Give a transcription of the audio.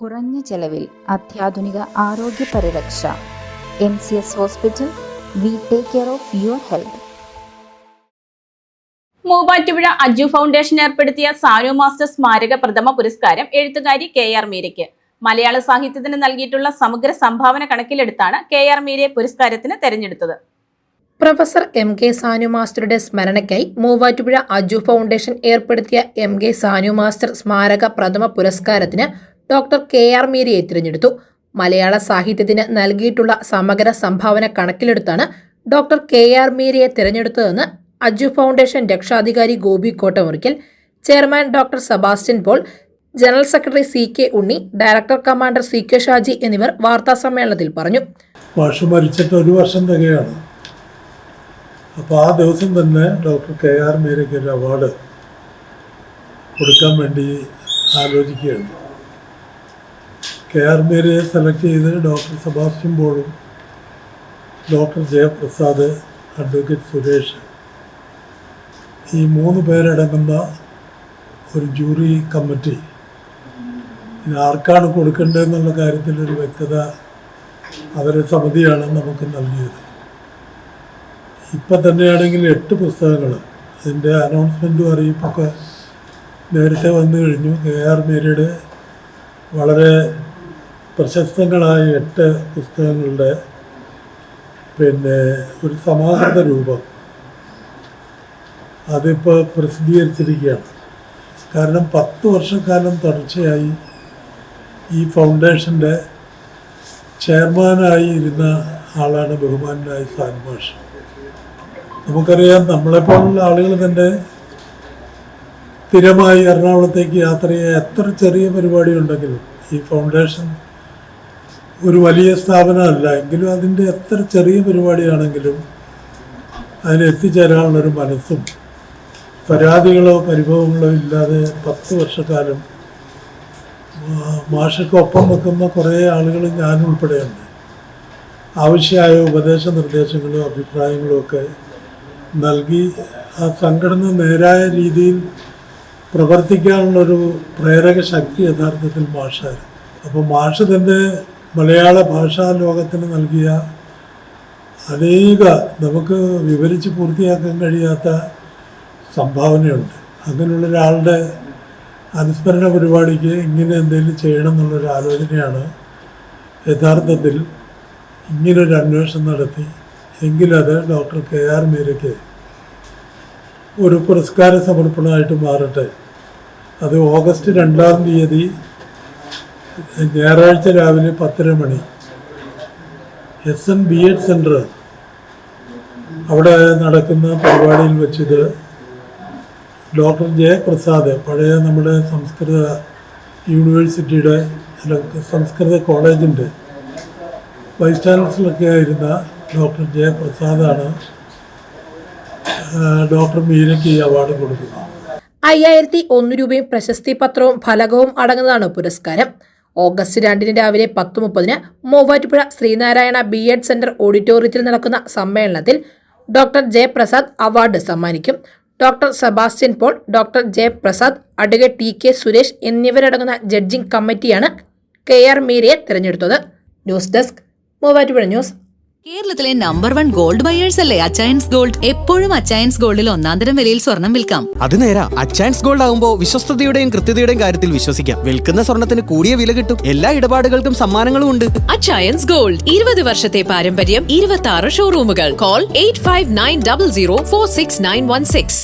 കുറഞ്ഞ ചെലവിൽ അത്യാധുനിക ആരോഗ്യ പരിരക്ഷ. MCS hospital. We take care of your health. Muvattupuzha Aju foundation ഏർപ്പെടുത്തിയ സാനു മാസ്റ്റർ സ്മാരക പ്രഥമ പുരസ്കാരം എഴുത്തുകാരി KR മീരയ്ക്ക്. മലയാള സാഹിത്യത്തിന് നൽകിയിട്ടുള്ള സമഗ്ര സംഭാവന കണക്കിലെടുത്താണ് KR മീരയെ പുരസ്കാരത്തിന് തെരഞ്ഞെടുത്തത്. പ്രൊഫസർ MK സാനു മാസ്റ്ററുടെ സ്മരണയ്ക്കായി മൂവാറ്റുപുഴ അജു ഫൗണ്ടേഷൻ ഏർപ്പെടുത്തിയ MK സാനു മാസ്റ്റർ സ്മാരക പ്രഥമ പുരസ്കാരത്തിന് ഡോക്ടർ KR മീരയെ തിരഞ്ഞെടുത്തു. മലയാള സാഹിത്യത്തിന് നൽകിയിട്ടുള്ള സമഗ്ര സംഭാവന കണക്കിലെടുത്താണ് ഡോക്ടർ KR മീരയെ തിരഞ്ഞെടുത്തതെന്ന് അജു ഫൗണ്ടേഷൻ രക്ഷാധികാരി Gopi Kottamurickal, chairman doctor Sebastian Paul, general secretary CK Unni, director commander CK Shaji എന്നിവർ വാർത്താസമ്മേളനത്തിൽ പറഞ്ഞു. മാഷ് മരിച്ചിട്ട് 1 വർഷം തികയാണ്. അപ്പോൾ ആ ദിവസം തന്നെ ഡോക്ടർ KR മീരയ്ക്ക് ഒരു അവാർഡ് കൊടുക്കാൻ വേണ്ടി ആലോചിക്കുകയാണ്. KR മീരയെ സെലക്ട് ചെയ്ത് ഡോക്ടർ സെബാസ്റ്റ്യൻ പോളും ഡോക്ടർ ജയപ്രസാദ്, അഡ്വക്കേറ്റ് സുരേഷ്, ഈ 3 പേരടങ്ങുന്ന ഒരു ജൂറി കമ്മിറ്റി ഇത് ആർക്കാണ് കൊടുക്കേണ്ടതെന്നുള്ള കാര്യത്തിലൊരു വ്യക്തത അവരുടെ സമിതിയാണ് നമുക്ക് നൽകിയത്. ഇപ്പം തന്നെയാണെങ്കിൽ 8 പുസ്തകങ്ങൾ, അതിൻ്റെ അനൗൺസ്മെൻറ്റും അറിയിപ്പൊക്കെ നേരത്തെ വന്നു കഴിഞ്ഞു. KR മീരയുടെ വളരെ പ്രശസ്തങ്ങളായ 8 പുസ്തകങ്ങളുടെ ഒരു സമാഹൃത രൂപം അതിപ്പോൾ പ്രസിദ്ധീകരിച്ചിരിക്കുകയാണ്. കാരണം 10 വർഷക്കാലം തുടർച്ചയായി ഈ ഫൗണ്ടേഷൻ്റെ ചെയർമാനായി ഇരുന്ന ആളാണ് ബഹുമാനായ സാനു മാഷ്. നമുക്കറിയാം, നമ്മളെപ്പോലുള്ള ആളുകൾ തന്നെ സ്ഥിരമായി എറണാകുളത്തേക്ക് യാത്ര ചെയ്യുക എത്ര ചെറിയ പരിപാടി ഉണ്ടെങ്കിലും ഈ ഫൗണ്ടേഷൻ ഒരു വലിയ സ്ഥാപനമല്ല എങ്കിലും അതിൻ്റെ എത്ര ചെറിയ പരിപാടിയാണെങ്കിലും അതിനെത്തിച്ചേരാനുള്ളൊരു മനസ്സും പരാതികളോ പരിഭവങ്ങളോ ഇല്ലാതെ 10 വർഷക്കാലം മാഷക്കൊപ്പം വെക്കുന്ന കുറേ ആളുകൾ ഞാനുൾപ്പെടെയുണ്ട്. ആവശ്യമായ ഉപദേശ നിർദ്ദേശങ്ങളും അഭിപ്രായങ്ങളും ഒക്കെ നൽകി ആ സംഘടന നേരായ രീതിയിൽ പ്രവർത്തിക്കാനുള്ളൊരു പ്രേരക ശക്തി യഥാർത്ഥത്തിൽ മാഷായിരുന്നു. അപ്പോൾ മാഷ് തന്നെ മലയാള ഭാഷാ ലോകത്തിന് നൽകിയ അനേക നമുക്ക് വിവരിച്ച് പൂർത്തിയാക്കാൻ കഴിയാത്ത സംഭാവനയുണ്ട്. അങ്ങനെയുള്ളൊരാളുടെ അനുസ്മരണ പരിപാടിക്ക് ഇങ്ങനെ എന്തെങ്കിലും ചെയ്യണം എന്നുള്ളൊരു ആലോചനയാണ് യഥാർത്ഥത്തിൽ ഇങ്ങനൊരു അന്വേഷണം നടത്തി എങ്കിലത് ഡോക്ടർ KR മീരയ്ക്ക് ഒരു പുരസ്കാര സമർപ്പണമായിട്ട് മാറട്ടെ. അത് ഓഗസ്റ്റ് 2-ാം തീയതി ഞായറാഴ്ച രാവിലെ 10:30 മണി SN B.Ed സെൻറ്റർ അവിടെ നടക്കുന്ന പരിപാടിയിൽ വെച്ചിത് ഡോക്ടർ ജയപ്രസാദ്, പഴയ നമ്മുടെ സംസ്കൃത യൂണിവേഴ്സിറ്റിയുടെ സംസ്കൃത കോളേജിൻ്റെ വൈസ് ചാൻസലറൊക്കെ ആയിരുന്ന ഡോക്ടർ ജയപ്രസാദാണ് ഡോക്ടർ മീരയ്ക്ക് ഈ അവാർഡ് കൊടുക്കുന്നത്. 5001 രൂപയും പ്രശസ്തി പത്രവും ഫലകവും അടങ്ങുന്നതാണ് പുരസ്കാരം. ഓഗസ്റ്റ് 2 രാവിലെ 10:30 മൂവാറ്റുപുഴ ശ്രീനാരായണ B.Ed സെന്റർ ഓഡിറ്റോറിയത്തിൽ നടക്കുന്ന സമ്മേളനത്തിൽ ഡോക്ടർ ജയപ്രസാദ് അവാർഡ് സമ്മാനിക്കും. Doctor Sebastian Paul, doctor Jayaprasad, advocate TK Suresh എന്നിവരടങ്ങുന്ന ജഡ്ജിംഗ് കമ്മിറ്റിയാണ് KR മീരയെ തിരഞ്ഞെടുത്തത്. News desk, Muvattupuzha news. കേരളത്തിലെ നമ്പർ 1 ഗോൾഡ് ബയേഴ്സ് അല്ലേ അച്ചയൻസ് ഗോൾഡ്. എപ്പോഴും അച്ചയൻസ് ഗോൾഡിൽ 1-ാം വിലയിൽ സ്വർണം വിൽക്കാം. അത് നേരാ. അച്ചയൻസ് ഗോൾഡ് ആകുമ്പോ വിശ്വസ്തയുടെയും കൃത്യതയുടെയും കാര്യത്തിൽ വിശ്വസിക്കാം. വിൽക്കുന്ന സ്വർണത്തിന് കൂടിയ വില കിട്ടും. എല്ലാ ഇടപാടുകൾക്കും സമ്മാനങ്ങളും ഉണ്ട്. അച്ചയൻസ് ഗോൾഡ്, 20 വർഷത്തെ പാരമ്പര്യം, 26 ഷോറൂമുകൾ. കോൾ 8590046916.